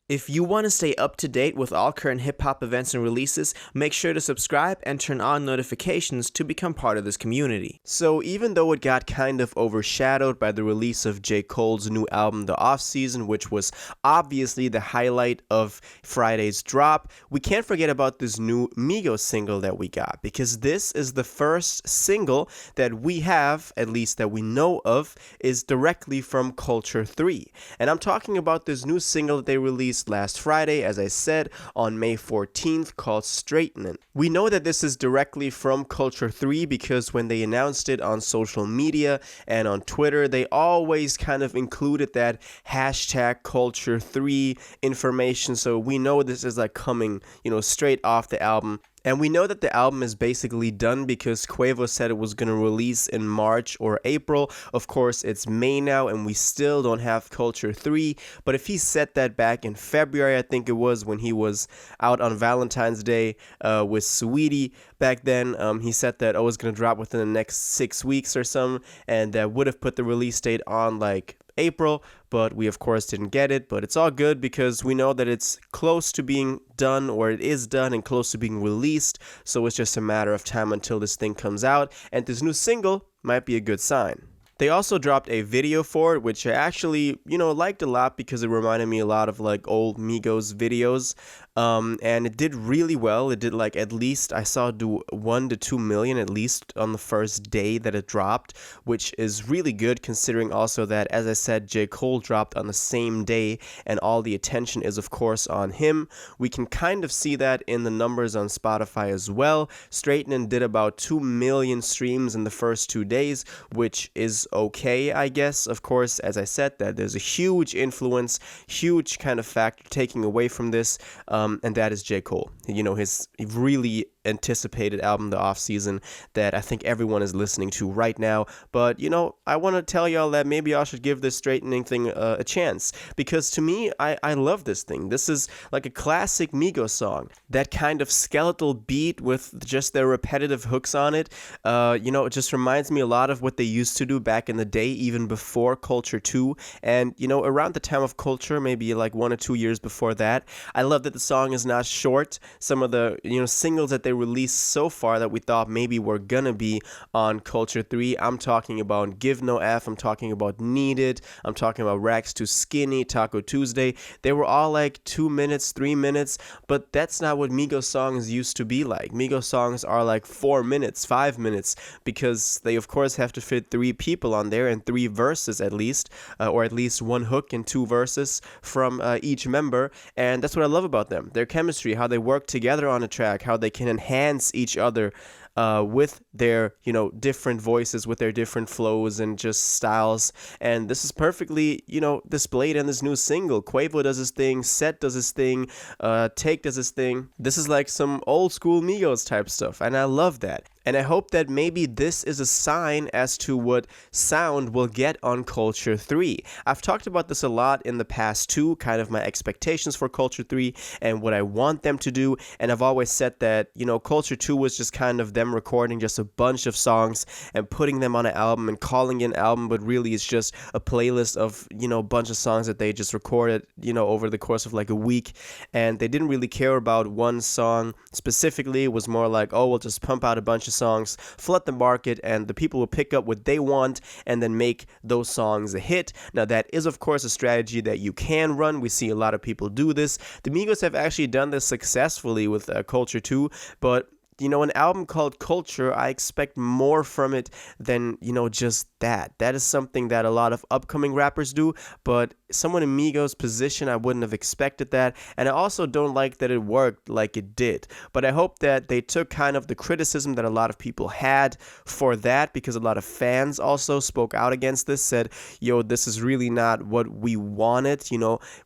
If you want to stay up to date with all current hip hop events and releases, make sure to subscribe and turn on notifications to become part of this community. So even though it got kind of overshadowed by the release of J. Cole's new album, The Off Season, which was obviously the highlight of Friday's drop, we can't forget about this new Migos single that we got, because this is the first single that we have, at least that we know of, is directly from Culture 3. And I'm talking about this new single that they released last Friday, as I said, on May 14th, called Straightenin'. We know that this is directly from Culture 3 because when they announced it on social media and on Twitter, they always kind of included that hashtag Culture 3 information, so we know this is like coming, straight off the album. And we know that the album is basically done because Quavo said it was going to release in March or April. Of course, it's May now and we still don't have Culture 3. But if he said that back in February, I think it was, when he was out on Valentine's Day with Saweetie back then, he said that it was going to drop within the next 6 weeks or something. And that would have put the release date on like April, but we of course didn't get it. But it's all good because we know that it's close to being done, or it is done and close to being released, so it's just a matter of time until this thing comes out, and this new single might be a good sign. They also dropped a video for it, which I actually, liked a lot because it reminded me a lot of like old Migos videos. And it did really well. It did like at least, I saw it do 1 to 2 million at least on the first day that it dropped, which is really good considering also that, as I said, J. Cole dropped on the same day and all the attention is of course on him. We can kind of see that in the numbers on Spotify as well. Straightenin' did about 2 million streams in the first 2 days, which is okay, I guess. Of course, as I said, that there's a huge influence, huge kind of factor taking away from this, and that is J. Cole. His really anticipated album, The Off Season, that I think everyone is listening to right now. But I want to tell y'all that maybe y'all should give this straightening thing a chance, because to me, I love this thing. This is like a classic Migos song. That kind of skeletal beat with just their repetitive hooks on it. It just reminds me a lot of what they used to do back in the day, even before Culture 2. And around the time of Culture, maybe like 1 or 2 years before that. I love that the song is not short. Some of the singles that they released so far that we thought maybe were gonna be on Culture 3. I'm talking about Give No F, I'm talking about Need It, I'm talking about Rags Too Skinny, Taco Tuesday. They were all like 2 minutes, 3 minutes, but that's not what Migos songs used to be like. Migos songs are like 4 minutes, 5 minutes, because they of course have to fit 3 people on there and 3 verses at least, or at least 1 hook and 2 verses from each member. And that's what I love about them. Their chemistry, how they work together on a track, how they can enhance each other with their, different voices, with their different flows and just styles. And this is perfectly, displayed in this new single. Quavo does his thing, Set does his thing, Take does his thing. This is like some old school Migos type stuff, and I love that. And I hope that maybe this is a sign as to what sound we'll get on Culture 3. I've talked about this a lot in the past too, kind of my expectations for Culture 3 and what I want them to do. And I've always said that, Culture 2 was just kind of them recording just a bunch of songs and putting them on an album and calling it an album, but really it's just a playlist of, a bunch of songs that they just recorded, over the course of like a week. And they didn't really care about one song specifically. It was more like, oh, we'll just pump out a bunch of songs, flood the market, and the people will pick up what they want and then make those songs a hit. Now, that is, of course, a strategy that you can run. We see a lot of people do this. The Migos have actually done this successfully with Culture 2, but an album called Culture, I expect more from it than, just that. That is something that a lot of upcoming rappers do, but someone in Migos' position, I wouldn't have expected that. And I also don't like that it worked like it did. But I hope that they took kind of the criticism that a lot of people had for that, because a lot of fans also spoke out against this, said, yo, this is really not what we wanted.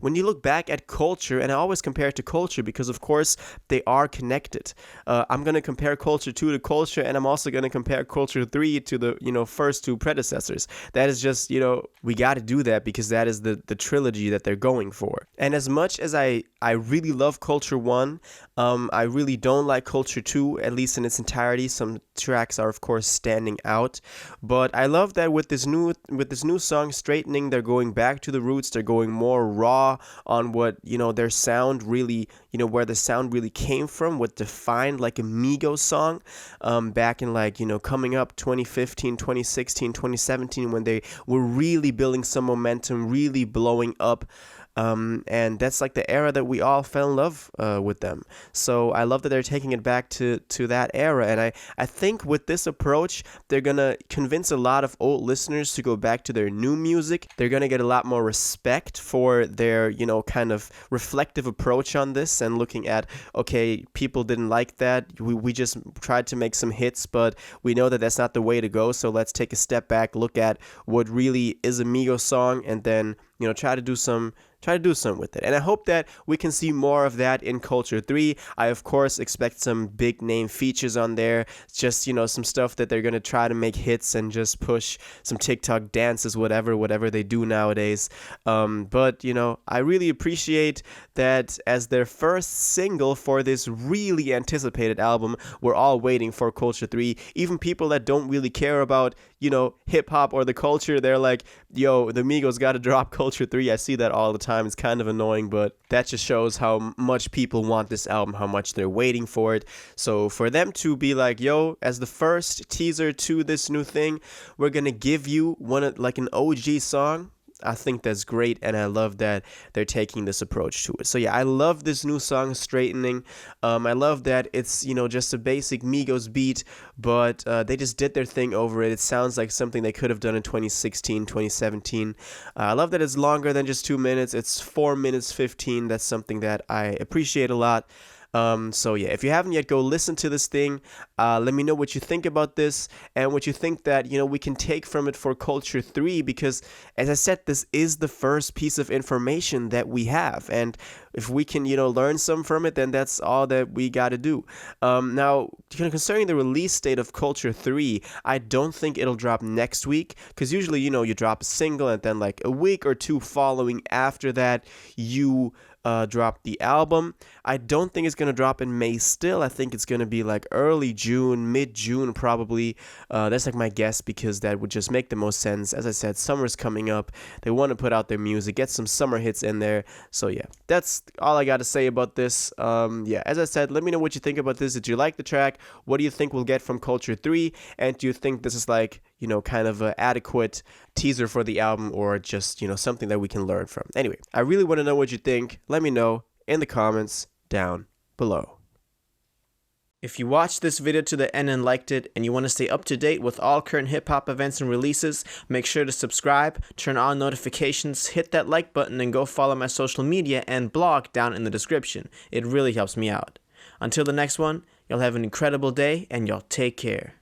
When you look back at Culture, and I always compare it to Culture because, of course, they are connected. I'm going to compare Culture 2 to Culture, and I'm also going to compare Culture 3 to the, first 2 predecessors. That is just, we got to do that because that is the trilogy that they're going for. And as much as I I really love Culture 1. I really don't like Culture 2, at least in its entirety. Some tracks are of course standing out, but I love that with this new song Straightening, they're going back to the roots. They're going more raw on what, their sound really, where the sound really came from, what defined like a Migos song back in like, coming up 2015, 2016, 2017, when they were really building some momentum, really blowing up. And that's like the era that we all fell in love with them. So I love that they're taking it back to that era. And I think with this approach, they're going to convince a lot of old listeners to go back to their new music. They're going to get a lot more respect for their, kind of reflective approach on this and looking at, okay, people didn't like that. We just tried to make some hits, but we know that that's not the way to go. So let's take a step back, look at what really is a Migos song, and then, try to do something with it. And I hope that we can see more of that in Culture 3. I, of course, expect some big name features on there. Just, some stuff that they're going to try to make hits and just push some TikTok dances, whatever they do nowadays. But, I really appreciate that as their first single for this really anticipated album. We're all waiting for Culture 3. Even people that don't really care about, hip hop or the culture, they're like, yo, the Migos got to drop Culture 3. I see that all the time. It's kind of annoying, but that just shows how much people want this album, how much they're waiting for it. So for them to be like, yo, as the first teaser to this new thing, we're going to give you like an OG song. I think that's great, and I love that they're taking this approach to it. So yeah, I love this new song, Straightening. I love that it's, just a basic Migos beat, but they just did their thing over it. It sounds like something they could have done in 2016, 2017. I love that it's longer than just 2 minutes. It's 4 minutes 15. That's something that I appreciate a lot. So yeah, if you haven't yet, go listen to this thing. Let me know what you think about this and what you think that, we can take from it for Culture 3, because as I said, this is the first piece of information that we have. And if we can, learn some from it, then that's all that we got to do. Now, concerning the release date of Culture 3, I don't think it'll drop next week, because usually, you drop a single and then like a week or two following after that, you drop the album. I don't think it's going to drop in May still. I think it's going to be like early June, mid-June probably. That's like my guess, because that would just make the most sense. As I said, summer's coming up. They want to put out their music, get some summer hits in there. So yeah, that's all I got to say about this. Yeah, as I said, let me know what you think about this. Did you like the track? What do you think we'll get from Culture 3? And do you think this is like, kind of an adequate teaser for the album, or just, something that we can learn from? Anyway, I really want to know what you think. Let me know in the comments down below. If you watched this video to the end and liked it, and you want to stay up to date with all current hip-hop events and releases, make sure to subscribe, turn on notifications, hit that like button, and go follow my social media and blog down in the description. It really helps me out. Until the next one, y'all have an incredible day, and y'all take care.